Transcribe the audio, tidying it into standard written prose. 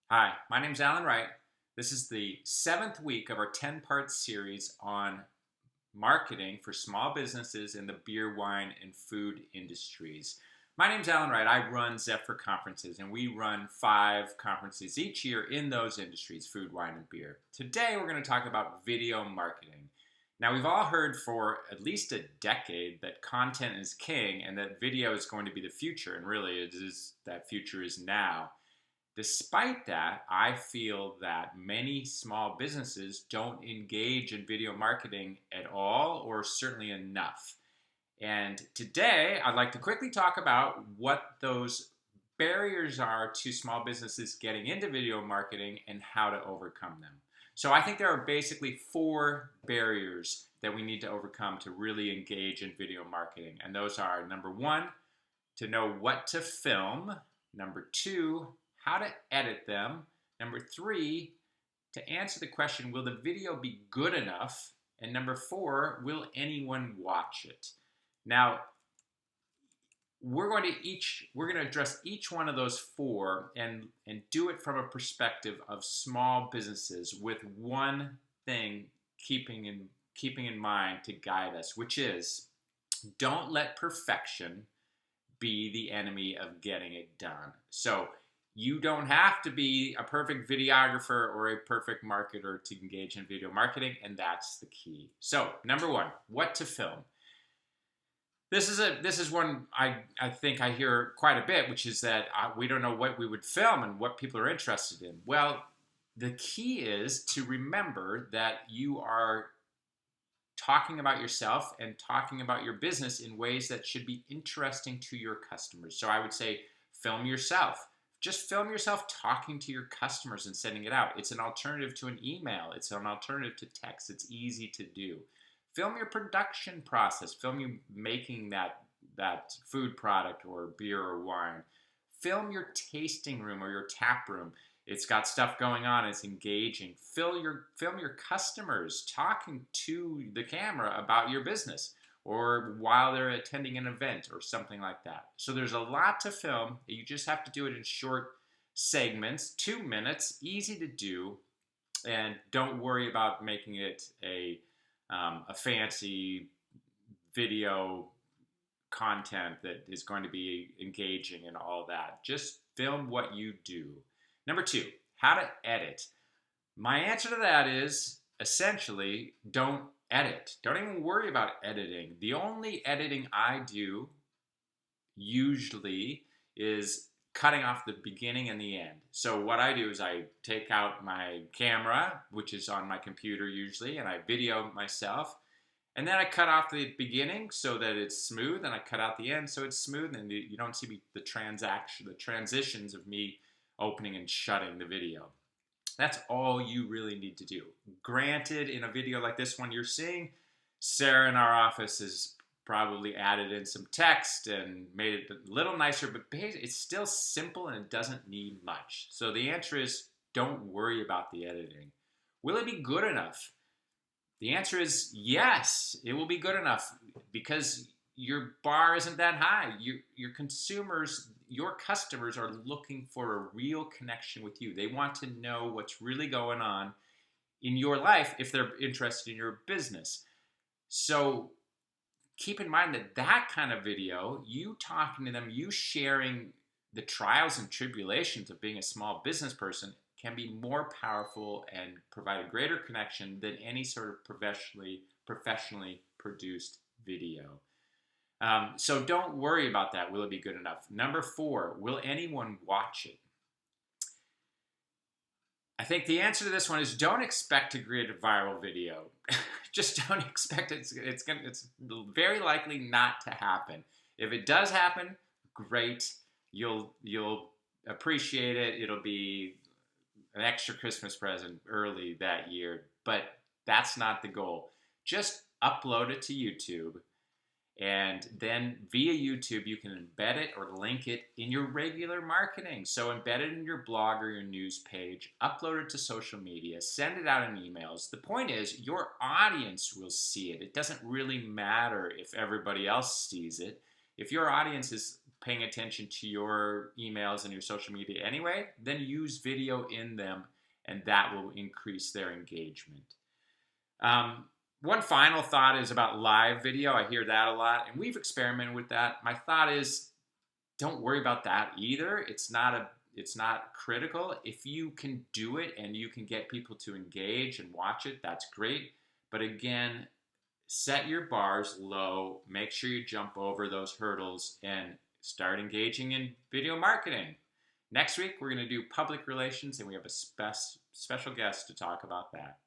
Hi, my name's Allan Wright. This is the seventh week of our 10-part series on marketing for small businesses in the beer, wine, and food industries. My name's Allan Wright. I run Zephyr Conferences, and we run 5 conferences each year in those industries, food, wine, and beer. Today, we're going to talk about video marketing. Now, we've all heard for at least a decade that content is king and that video is going to be the future, and really, that future is now. Despite that, I feel that many small businesses don't engage in video marketing at all, or certainly enough. And today, I'd like to quickly talk about what those barriers are to small businesses getting into video marketing and how to overcome them. So I think there are basically 4 barriers that we need to overcome to really engage in video marketing. And those are, number 1, to know what to film. Number 2, how to edit them. Number 3, to answer the question, will the video be good enough? And number 4, will anyone watch it? Now, we're going to address each one of those 4 and do it from a perspective of small businesses with one thing keeping in mind to guide us, which is don't let perfection be the enemy of getting it done. So you don't have to be a perfect videographer or a perfect marketer to engage in video marketing, and that's the key. So, number 1, what to film. This is one I think I hear quite a bit, which is that we don't know what we would film and what people are interested in. Well, the key is to remember that you are talking about yourself and talking about your business in ways that should be interesting to your customers. So I would say film yourself. Just film yourself talking to your customers and sending it out. It's an alternative to an email. It's an alternative to text. It's easy to do. Film your production process. Film you making that food product or beer or wine. Film your tasting room or your tap room. It's got stuff going on. It's engaging. Film your customers talking to the camera about your business, or while they're attending an event or something like that. So there's a lot to film. You just have to do it in short segments, 2 minutes, easy to do, and don't worry about making it a fancy video content that is going to be engaging and all that. Just film what you do. Number 2, how to edit. My answer to that is essentially don't edit. Don't even worry about editing. The only editing I do usually is cutting off the beginning and the end. So what I do is I take out my camera, which is on my computer usually, and I video myself. And then I cut off the beginning so that it's smooth, and I cut out the end so it's smooth, and you don't see the transitions of me opening and shutting the video. That's all you really need to do. Granted, in a video like this one you're seeing, Sarah in our office has probably added in some text and made it a little nicer, but it's still simple and it doesn't need much. So the answer is don't worry about the editing. Will it be good enough? The answer is yes, it will be good enough because your bar isn't that high. Your consumers, your customers are looking for a real connection with you. They want to know what's really going on in your life if they're interested in your business. So keep in mind that kind of video, you talking to them, you sharing the trials and tribulations of being a small business person can be more powerful and provide a greater connection than any sort of professionally produced video. So don't worry about that. Will it be good enough? Number 4, will anyone watch it? I think the answer to this one is don't expect to create a viral video. Just don't expect it. It's very likely not to happen. If it does happen, great. You'll appreciate it. It'll be an extra Christmas present early that year, but that's not the goal. Just upload it to YouTube. And then via YouTube, you can embed it or link it in your regular marketing. So embed it in your blog or your news page, upload it to social media, send it out in emails. The point is your audience will see it. It doesn't really matter if everybody else sees it. If your audience is paying attention to your emails and your social media anyway, then use video in them, and that will increase their engagement. One final thought is about live video. I hear that a lot, and we've experimented with that. My thought is, don't worry about that either. It's not critical. If you can do it and you can get people to engage and watch it, that's great. But again, set your bars low. Make sure you jump over those hurdles and start engaging in video marketing. Next week, we're going to do public relations, and we have a special guest to talk about that.